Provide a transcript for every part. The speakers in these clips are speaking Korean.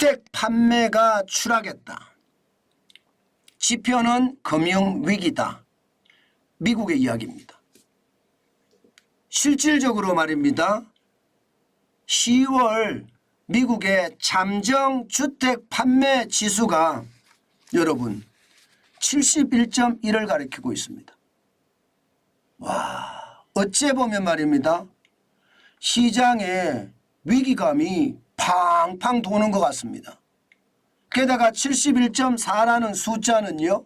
주택 판매가 추락했다. 지표는 금융위기다. 미국의 이야기입니다. 실질적으로 말입니다. 10월 미국의 잠정주택 판매 지수가 여러분 71.1을 가리키고 있습니다. 와, 어째 보면 말입니다. 시장에 위기감이 팡팡 도는 것 같습니다. 게다가 71.4라는 숫자는요,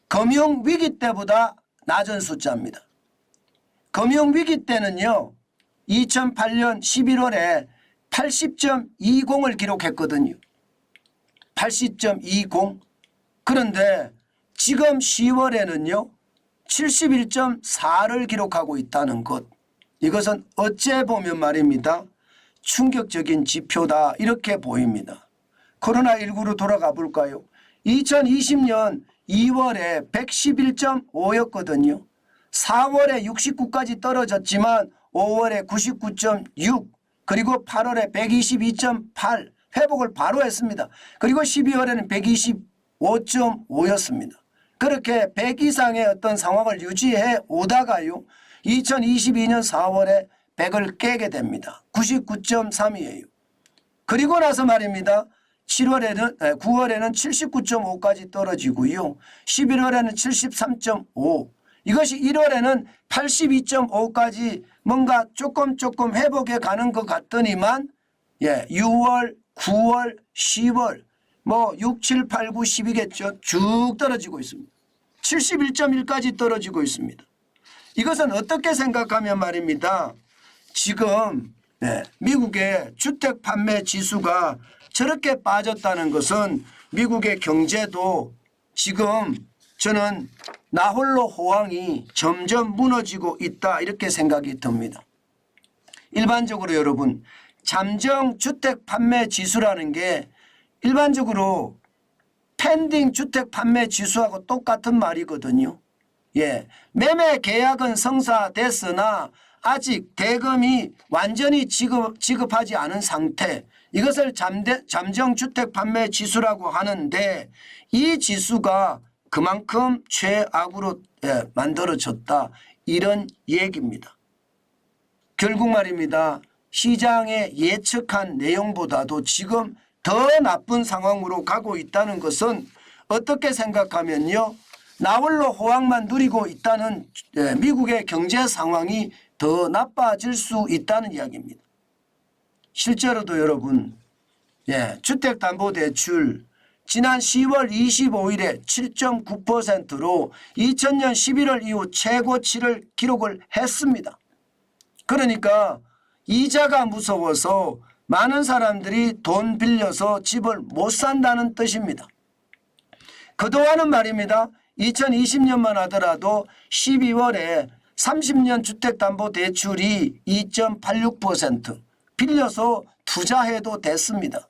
금융위기 때보다 낮은 숫자입니다. 금융위기 때는요, 2008년 11월에 80.20을 기록했거든요. 80.20. 그런데 지금 10월에는요, 71.4를 기록하고 있다는 것. 이것은 어째 보면 말입니다. 충격적인 지표다 이렇게 보입니다. 코로나19로 돌아가 볼까요? 2020년 2월에 111.5였거든요. 4월에 69까지 떨어졌지만 5월에 99.6 그리고 8월에 122.8 회복을 바로 했습니다. 그리고 12월에는 125.5였습니다. 그렇게 100 이상의 어떤 상황을 유지해 오다가요. 2022년 4월에 100을 깨게 됩니다. 99.3이에요. 그리고 나서 말입니다. 9월에는 79.5까지 떨어지고요. 11월에는 73.5. 이것이 1월에는 82.5까지 뭔가 조금 회복해 가는 것 같더니만 6월, 9월, 10월 6, 7, 8, 9, 10이겠죠. 쭉 떨어지고 있습니다. 71.1까지 떨어지고 있습니다. 이것은 어떻게 생각하면 말입니다. 지금 미국의 주택 판매 지수가 저렇게 빠졌다는 것은 미국의 경제도 지금 저는 나홀로 호황이 점점 무너지고 있다 이렇게 생각이 듭니다. 일반적으로 여러분 잠정 주택 판매 지수라는 게 일반적으로 펜딩 주택 판매 지수하고 똑같은 말이거든요. 매매 계약은 성사됐으나 아직 대금이 완전히 지급하지 않은 상태, 이것을 잠정 주택 판매 지수라고 하는데 이 지수가 그만큼 최악으로 만들어졌다 이런 얘기입니다. 결국 말입니다. 시장에 예측한 내용보다도 지금 더 나쁜 상황으로 가고 있다는 것은 어떻게 생각하면요. 나홀로 호황만 누리고 있다는 미국의 경제 상황이 더 나빠질 수 있다는 이야기입니다. 실제로도 여러분 주택담보대출 지난 10월 25일에 7.9%로 2000년 11월 이후 최고치를 기록을 했습니다. 그러니까 이자가 무서워서 많은 사람들이 돈 빌려서 집을 못 산다는 뜻입니다. 그동안은 말입니다. 2020년만 하더라도 12월에 30년 주택담보대출이 2.86% 빌려서 투자해도 됐습니다.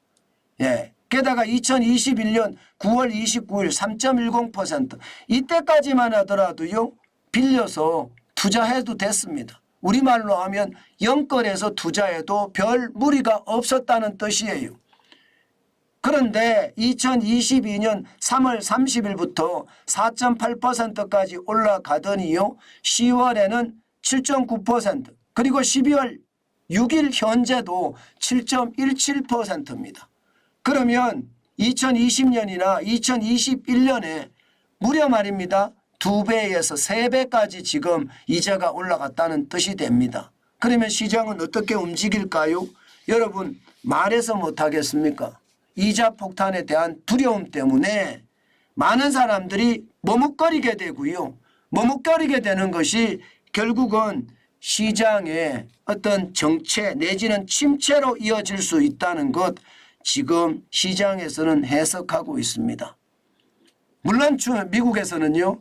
게다가 2021년 9월 29일 3.10% 이때까지만 하더라도요. 빌려서 투자해도 됐습니다. 우리말로 하면 영끌해서 투자해도 별 무리가 없었다는 뜻이에요. 그런데 2022년 3월 30일부터 4.8%까지 올라가더니요. 10월에는 7.9% 그리고 12월 6일 현재도 7.17%입니다. 그러면 2020년이나 2021년에 무려 말입니다. 2배에서 3배까지 지금 이자가 올라갔다는 뜻이 됩니다. 그러면 시장은 어떻게 움직일까요? 여러분 말해서 못하겠습니까? 이자 폭탄에 대한 두려움 때문에 많은 사람들이 머뭇거리게 되고요. 머뭇거리게 되는 것이 결국은 시장의 어떤 정체 내지는 침체로 이어질 수 있다는 것 지금 시장에서는 해석하고 있습니다. 물론 미국에서는요.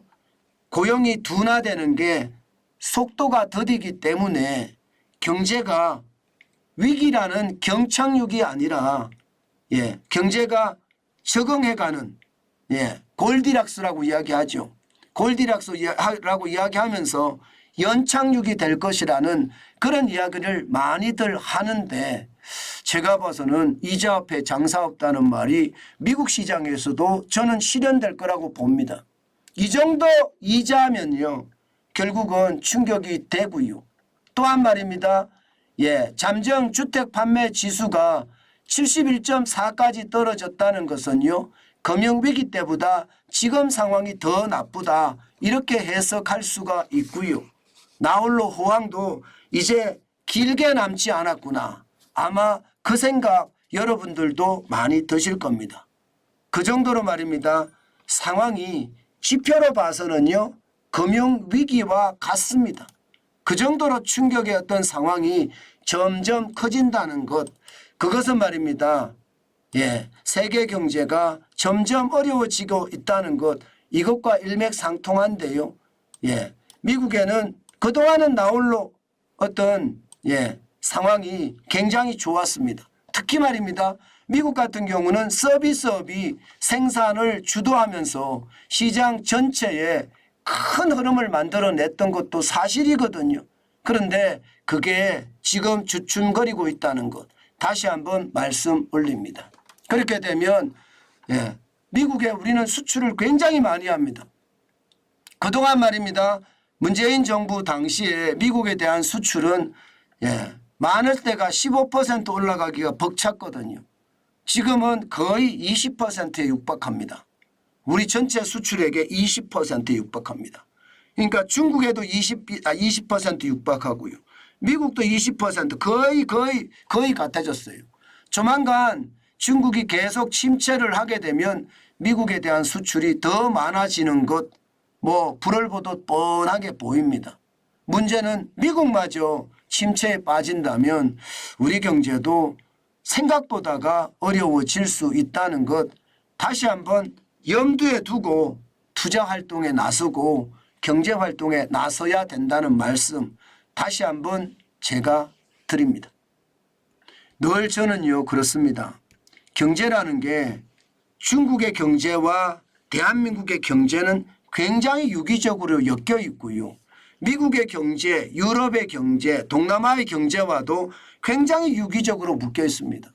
고용이 둔화되는 게 속도가 더디기 때문에 경제가 위기라는 경착륙이 아니라 경제가 적응해가는 골디락스라고 이야기하죠. 골디락스라고 이야기하면서 연착륙이 될 것이라는 그런 이야기를 많이들 하는데 제가 봐서는 이자 앞에 장사 없다는 말이 미국 시장에서도 저는 실현될 거라고 봅니다. 이 정도 이자면요 결국은 충격이 되고요. 또한 말입니다. 잠정 주택 판매 지수가 71.4까지 떨어졌다는 것은요 금융위기 때보다 지금 상황이 더 나쁘다 이렇게 해석할 수가 있고요. 나홀로 호황도 이제 길게 남지 않았구나. 아마 그 생각 여러분들도 많이 드실 겁니다. 그 정도로 말입니다. 상황이 지표로 봐서는요 금융위기와 같습니다. 그 정도로 충격의 어떤 상황이 점점 커진다는 것, 그것은 말입니다. 세계 경제가 점점 어려워지고 있다는 것, 이것과 일맥상통한데요. 미국에는 그동안은 나홀로 어떤 상황이 굉장히 좋았습니다. 특히 말입니다. 미국 같은 경우는 서비스업이 생산을 주도하면서 시장 전체에 큰 흐름을 만들어냈던 것도 사실이거든요. 그런데 그게 지금 주춤거리고 있다는 것 다시 한번 말씀 올립니다. 그렇게 되면 미국에 우리는 수출을 굉장히 많이 합니다. 그동안 말입니다. 문재인 정부 당시에 미국에 대한 수출은 많을 때가 15% 올라가기가 벅찼거든요. 지금은 거의 20%에 육박합니다. 우리 전체 수출액의 20%에 육박합니다. 그러니까 중국에도 20% 육박하고요. 미국도 20% 거의 같아졌어요. 조만간 중국이 계속 침체를 하게 되면 미국에 대한 수출이 더 많아지는 것 불을 보듯 뻔하게 보입니다. 문제는 미국마저 침체에 빠진다면 우리 경제도 생각보다가 어려워질 수 있다는 것 다시 한번 염두에 두고 투자활동에 나서고 경제활동에 나서야 된다는 말씀 다시 한번 제가 드립니다. 늘 저는요 그렇습니다. 경제라는 게 중국의 경제와 대한민국의 경제는 굉장히 유기적으로 엮여 있고요. 미국의 경제, 유럽의 경제, 동남아의 경제와도 굉장히 유기적으로 묶여 있습니다.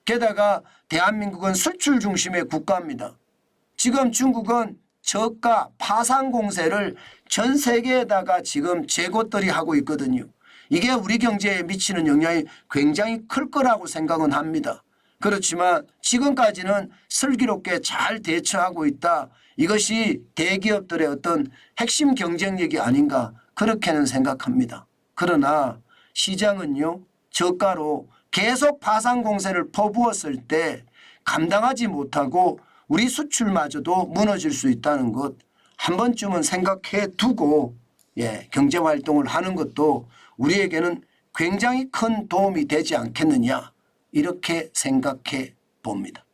게다가 대한민국은 수출 중심의 국가입니다. 지금 중국은 저가 파산 공세를 전 세계에다가 지금 재고떨이 하고 있거든요. 이게 우리 경제에 미치는 영향이 굉장히 클 거라고 생각은 합니다. 그렇지만 지금까지는 슬기롭게 잘 대처하고 있다. 이것이 대기업들의 어떤 핵심 경쟁력이 아닌가 그렇게는 생각합니다. 그러나 시장은요 저가로 계속 파산 공세를 퍼부었을 때 감당하지 못하고 우리 수출마저도 무너질 수 있다는 것 한 번쯤은 생각해 두고 경제활동을 하는 것도 우리에게는 굉장히 큰 도움이 되지 않겠느냐 이렇게 생각해 봅니다.